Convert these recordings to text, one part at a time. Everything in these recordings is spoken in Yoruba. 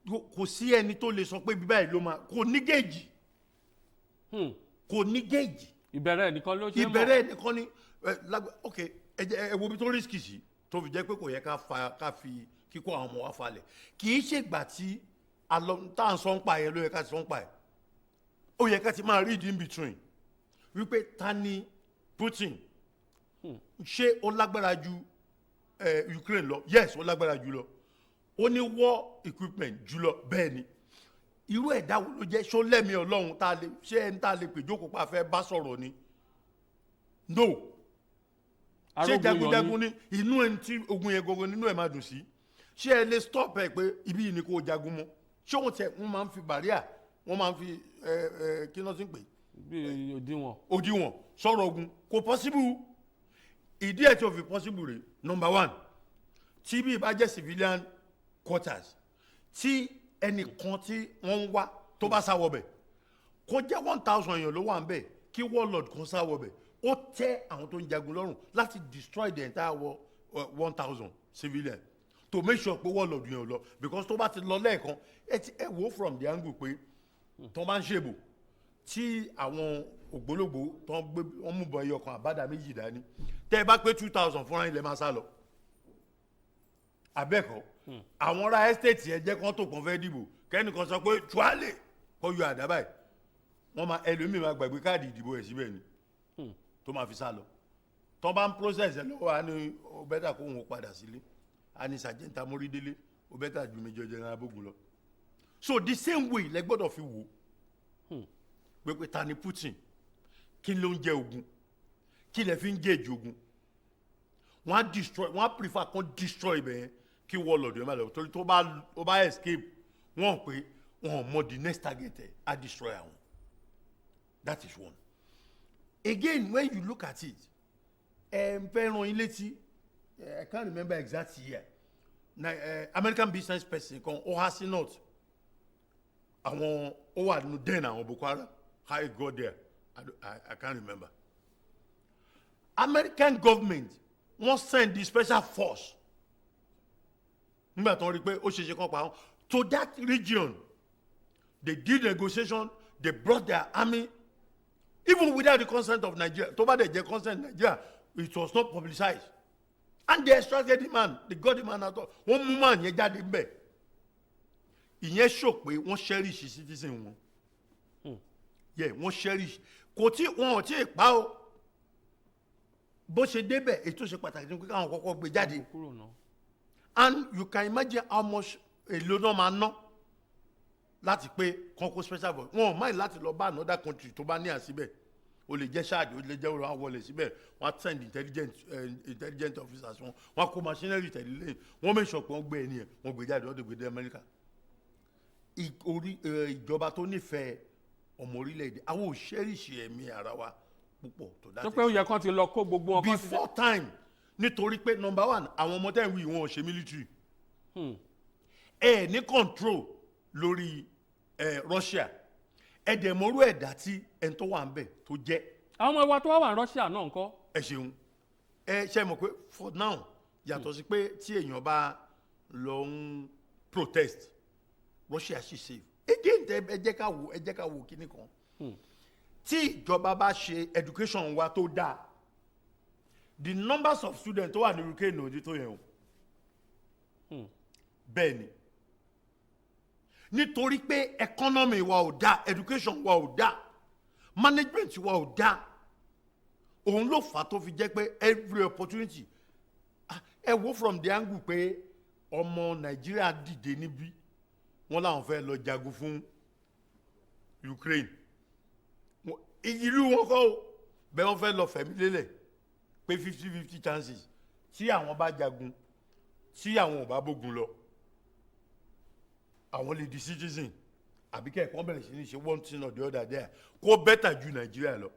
kò sí ẹni tó lè sọ pé bíbá yìí ló máa kò ní géèjì kò ní géèjì. ìbẹ̀rẹ̀ nìkan ló ṣe mọ̀. ìbẹ̀rẹ̀ nìkan ni ok ẹ wo bí tó rísìkì sí tó fi jẹ́ pé kò yẹ ká fi kíkọ́ àwọn ọmọ wa falẹ̀ kì í ṣègbà tí tá à ń sọ ń pa yẹn ló yẹ ká ti sọ ń pa ẹ̀ ó yẹ ká ti máa read in between wípé ta ni Putin ṣé ó lágbára ju Ukraine lọ yes ó lágbára jù lọ ó ní war equipment jùlọ bẹ́ẹ̀ ni irú ẹ̀dá wo ló jẹ́ ṣó lẹ́mìí Ọlọ́run ṣé ẹni tá a lè pè jókòó pa fẹ́ bá sọ̀rọ̀ ni no ṣé jagunjagun ní inú ẹni tí ogun yẹn gbogbo nínú ẹ̀ máa dùn sí ṣé ẹ lè stop ẹ pé ibi yìí ni kò jagun mọ́ ṣé wọ́n máa ń fi bàríà wọ́n máa ń fi kí náà ti ń pè. bí òdiwọ̀n sọ̀rọ̀ ogun kò possible ìdí ẹ̀ tí o fi possible rẹ̀ number one tí bí ìbá jẹ́ civilian quarters tí ẹnìkan tí wọ́n ń wá tó bá sá wọbẹ̀ kó jẹ́ 1000 èèyàn ló wà ń bẹ̀ kí warlord kan sá wọbẹ̀ ó tẹ́ àwọn tó ń jagun lọ́rùn láti destroy the entire 1000 civilian to make sure pé warlord yẹn ò lọ because tó bá ti lọ lẹ́ẹ̀kan ẹ wò from the angle pé tó bá ń ṣèbò tí àwọn ògbólógbò tó ń gbé wọn mú bọ ẹyọ kan àbádà méjì dání tẹ́ ẹ bá pé 2000 fúnra ilẹ̀ máa sá lọ abẹ́ẹ̀kọ́ àwọn ará estate yẹn jẹ́ kán tó kàn fẹ́ dìbò kẹ́nìkan sọ pé tuálè kọ́ yọ àdá báyìí wọ́n máa ẹlòmíì máa gbàgbé káàdì ìdìbò ẹ̀ síbẹ̀ ni tó máa fi sá lọ tó bá ń process ẹ̀ lọ́wọ́ á ní ó bẹ́tà kó wọn padà sílé á ní sàjẹ́ntà mórídélé ó bẹ́tà ju Major General Bógun lọ so the same way lẹ gbọ́dọ̀ fi wò pé ta ni Putin kí ló ń jẹ ogun kí lẹ fi ń jẹ èjì ogun wọ́n á destroy wọ́n á prefer kán destroy ibẹ̀ yẹn kí warlord yẹn má lọ torí tó bá escape wọ́n pé wọ́n mọ the next target ẹ̀ á destroy àwọn that is one. Again, when you look at it, fẹ́ràn yín létí, I can't remember exact year. American business person kan Ohasi North. Àwọn ó wà nínú den àwọn Boko Haram. How it got there, I can't remember. American government wọ́n send the special force. Nígbà tó ń rí pé ó ṣeéṣe kan pa wọn to that region. They did negotiation. They brought their army. Even without the consent of Nigeria, tó bá dẹ̀ jẹ́ consent Nigeria, it was not publicized. And they extracted the man, they got the man out of. Wọ́n mú man yẹn jáde mbẹ̀. Ìyẹn show pé wọ́n cherish citizen wọn. Yeah, wọ́n cherish. Kò tí wọn ò tí ì pa o. Bó ṣe débẹ̀, ètò ṣe pàtàkì ní pé káwọn kọ́kọ́ gbé jáde. And you can imagine how much èlò náà máa ná láti pé kọ́kọ́ special voice wọn ò máì láti lọ bá another country tó bá ní àsíbẹ̀ o lè jẹ́ ṣáàdì o lè jẹ́ ọ̀rọ̀ àwọlé síbẹ̀ wọ́n á send intelligent officers wọn wọ́n á kó machinery tẹ̀lé lẹ́yìn wọ́n make sure pé wọ́n gbé ẹni yẹn wọ́n gbé jáde wọ́n tó gbé dé Amẹ́ríkà ìjọba tó nífẹ̀ẹ́ ọmọ orílẹ̀-èdè àwọn ò ṣẹ́rìṣì ẹ̀mí ara wa púpọ̀ tó dájú. tó pé ó yẹ kán ti lọ kó gbogbo wọn. before time nítorí pé number one àwọn ọmọ tẹ́ ń wí wọn ò ṣe military ẹ ní control lórí Russia ẹ̀dẹ̀mọ́rú ẹ̀dá tí ẹni tó wà ń bẹ̀ tó jẹ́. àwọn ọmọ ìwà tó wà ní Russia náà ńkọ́. ẹ ṣeun ṣe mọ̀ pé for now yàtọ̀ sí pé tí èèyàn bá lọ ń protest Russia ṣì safe again ẹ jẹ́ ká wò kíní kan tí ìjọba bá ṣe education wa tó dáa the numbers of students tó wà ní UK ní tó yẹn o bẹ́ẹ̀ ni nítorí pé economy wa ò dáa education wa ò dáa management wa ò dáa òun ló fà tó fi jẹ́ pé every opportunity ẹ wo from the angle pé ọmọ Nàìjíríà dìde níbí wọ́n làwọn fẹ́ lọ jagun fún Ukraine ìlú wọn kọ́ o bẹ́ẹ̀ wọ́n fẹ́ lọ fẹ̀mí lélẹ̀ pé 50-50 chances tí àwọn bá jagun tí àwọn ò bá bógun lọ àwọn lè di citizen àbí kẹ́ẹ̀kan bẹ̀rẹ̀ sí ní ṣe one thing or the other there kó bẹ́tà ju Nàìjíríà lọ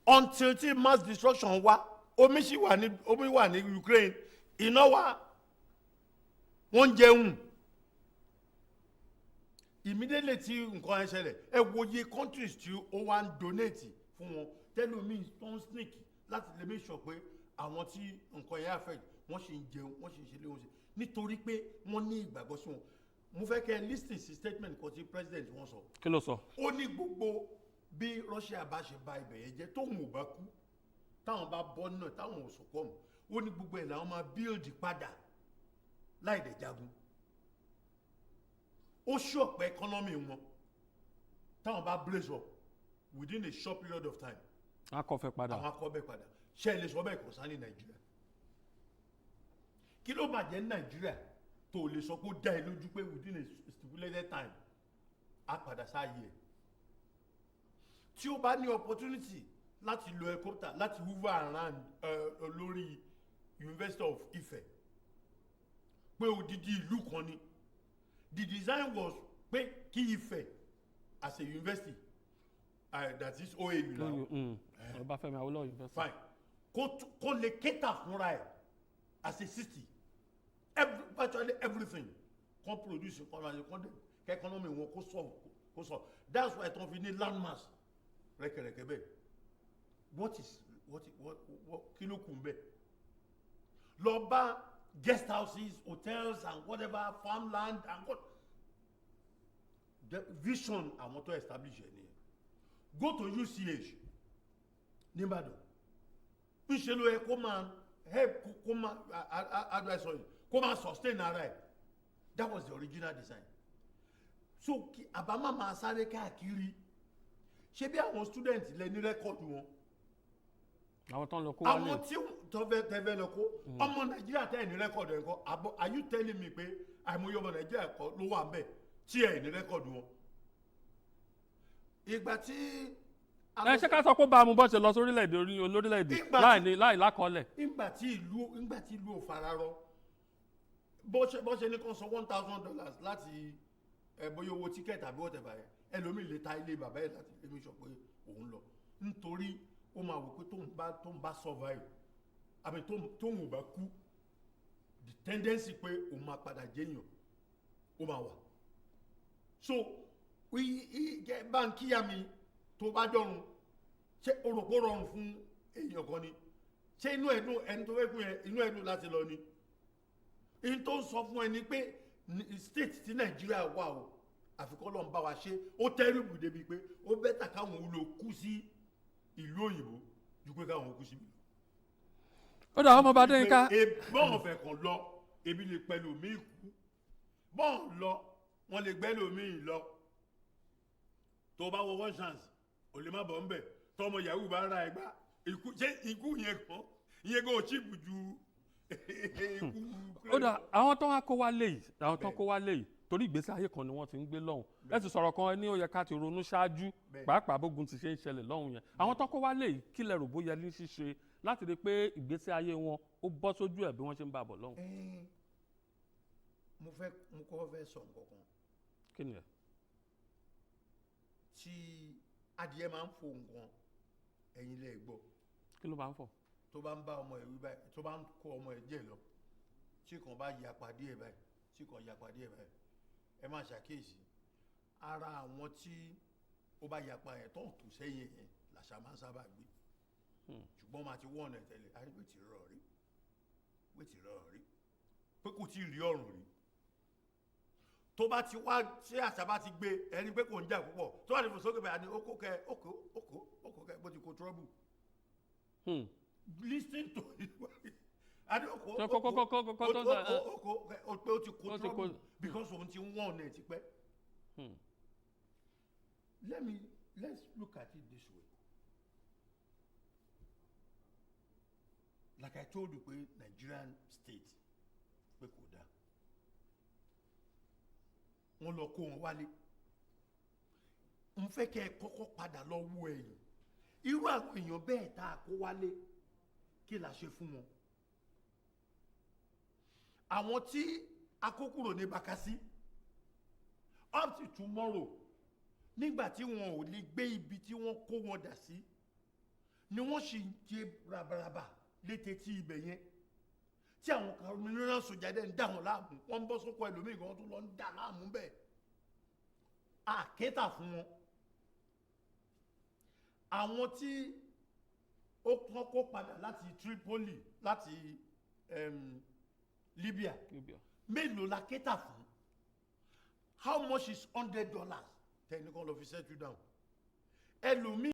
until tí mass destruction wá omi wà ní Ukraine iná wà wọ́n ń jẹun immediately tí nǹkan ẹ ṣẹlẹ̀ ẹ wòye countries tí ó wá ń donate fún wọn tẹ́lómi tó ń sneak láti lè make sure pé àwọn tí nǹkan yẹn affect wọ́n ṣe ń jẹun wọ́n ṣe ń ṣe lé wọn ṣe nítorí pé wọ́n ní ìgbàgbọ́ sí wọn mo fẹ́ kẹ́ listen sí statement kan tí president wọn sọ. kí ló sọ. ó ní gbogbo bí Russia bá ṣe ba ibẹ̀ yẹn jẹ́ tóun ò bá kú táwọn bá bọ́ náà táwọn ò sọ̀kọ́ mọ́ ó ní gbogbo ẹ̀ làwọn máa build padà láì dẹ̀ jagun. ó ṣọ̀pẹ́ economy wọn táwọn bá blaze up within a short period of time. akọfẹ padà. àwọn akọbẹ padà ṣe lè sọ bẹ́ẹ̀ kò sá ní Nàìjíríà. kí ló bàjẹ́ ní Nàìjíríà tó lè sọ pé ó dá ẹ lójú pé within a stipulated time á padà sáàyè ẹ̀. tí ó bá ní opportunity láti lo helicopter láti hover around lórí University of Ife pé odidi ìlú kan ni the design was pé kí Ife as a university that is OAU now. Ọbáfẹ́mi Awólọ́wọ̀ University. Fine. Kó lè cater fúnra ẹ̀ as a city. Virtually everything. Kó produce economy wọn kó solve. That's why tó fi ní landmass rẹ̀kẹ̀rẹ̀kẹ̀ bẹ́ẹ̀. What kí ló kù bẹ́ẹ̀? Lọ bá guest houses, hotels and whatever, farmland and what. The vision àwọn tó establish ẹ̀ nìyẹn. Go to UCH nìbàdàn ńṣe ló yẹ kó máa help kó máa advice kó máa sustain ara ẹ̀. That was the original design. So àbámá máa sáré káàkiri ṣé bí àwọn student lẹ ní rẹ́kọ̀dù wọn. àwọn tó ń lọ kó wálé. àwọn tí tẹ́fẹ́ lọ kó ọmọ Nàìjíríà tẹ́ ẹ̀ ní rẹ́kọ̀dù ẹ̀ kọ́ are you telling me pé àìmọye ọmọ Nàìjíríà kọ́ ló wà ń bẹ̀ tí ẹ̀ ní rẹ́kọ̀dù wọn. ìgbà tí. ẹ ṣé ká sọ pé bá a mú bọ́ ṣe lọ sórílẹ̀-èdè olórílẹ̀-èdè láì lákọọ́lẹ̀. ìgbà tí ìlú ò fararọ bó ṣe ní kàn sọ $1,000 láti bóyá owó tíkẹ́ẹ̀tì àbí whatever yẹn ẹlòmíì lè ta ilé bàbá ẹ̀ láti lè mí sọ pé òun lọ nítorí ó máa wò pé tóun bá survive àbí tóun ò bá kú the tendency pé òun máa padà jẹ́yàn ó máa wà. So báńkì yá mi tó bá jọrùn ṣé orògbó rọrùn fún èèyàn kan ni ṣé inú ẹ̀dùn ẹni tó fẹ́ kú yẹn inú ẹ̀dùn láti lọ ni. in tó ń sọ fún ẹni pé state tí Nàìjíríà wà o àfikọ́ lọ́n bá wa ṣe ó tẹ́rìbù débi pé ó bẹ́tà káwọn olè kú sí ìlú òyìnbó ju pé káwọn kú síbi. ó dà ọmọ bá dé nǹka. bọ́ọ̀n fẹ̀ kàn lọ ebi lè pẹ̀lú mi kú bọ́ọ̀n lọ wọ́n lè gbẹ́ lómi lọ tó bá wọ one chance ò lè má bọ̀ ń bẹ̀ tọmọ yahoo bá ra ẹgbá ikú yẹn kan ò chíìpù ju ikú. ó dà àwọn tó wá kó wá léyìí torí ìgbésí ayé kan ni wọ́n ti ń gbé lọ́hùn ẹ ti sọ̀rọ̀ kan ní ó yẹ ká ti ronú ṣáájú pàápàá bógun ti ṣe ń ṣẹlẹ̀ lọ́hùn yẹn àwọn tó kó wá léyìí kí lẹ rò bóyá ní ṣíṣe láti rí i pé ìgbésí ayé wọn ó bọ́ sójú ẹ̀ bí wọ́n ṣe ń bá bọ̀ lọ́hùn. mo kọ́ fẹ́ sọ nǹkan kan. kí ni ẹ. tí adìẹ máa ń fò nǹkan ẹ̀yin lẹ gbọ́. kí ló máa ń fò. tó bá ń bá ọmọ ẹ̀ wí báyìí tó bá ń kó ọmọ ẹ̀ jẹ́ lọ tí kan bá yapa díẹ̀ báyìí tí kan yapa díẹ̀ báyìí ẹ máa ṣàkíyèsí ara àwọn tí ó bá yapa ẹ̀ tó ń tò sẹ́yìn yẹn làṣà máa ń sábà gbé ṣùgbọ́n máa ti wọ́n ẹ̀ tẹ́lẹ̀ àrí pé ti rọ̀ rí pé kò tí ì rí ọ̀run rí tó bá ti wá tí àṣà bá ti gbé ẹni pé kò ń jà púpọ̀ tó wà ní fò sókè báyìí ní ókó kẹ bó ti kó trouble. Listen to it. Pé ó ti kó trouble because òun ti wọ́n ọ̀nà ẹ̀ ti pẹ́. Let's look at it this way. Like I told you pé Nigerian state pé kò dáa. Wọ́n lọ kó wọn wálé. N fẹ́ kẹ́ ẹ kọ́kọ́ padà lọ wo ẹ̀yìn. Irú àwọn èèyàn bẹ́ẹ̀ tá a kó wálé kí la ṣe fún wọn. Àwọn tí a kó kúrò ní Bakassi up to tomorrow nígbà tí wọn ò lè gbé ibi tí wọ́n kó wọn dà sí ni wọ́n sì ń jẹ rabaraba létí tí ibẹ̀ yẹn tí àwọn kan mìíràn sójà dẹ́ ń dà wọ́n láàmú wọ́n ń bọ́ sóko ẹlòmíì gan tó lọ ń dà láàmú bẹ́ẹ̀ àkétà fún wọn. Àwọn tí ó kọ́kọ́ padà láti Tripoli láti Libya mélòó la kétà fún how much is $100 tẹ́nìkan lọ fi settle down ẹlòmíì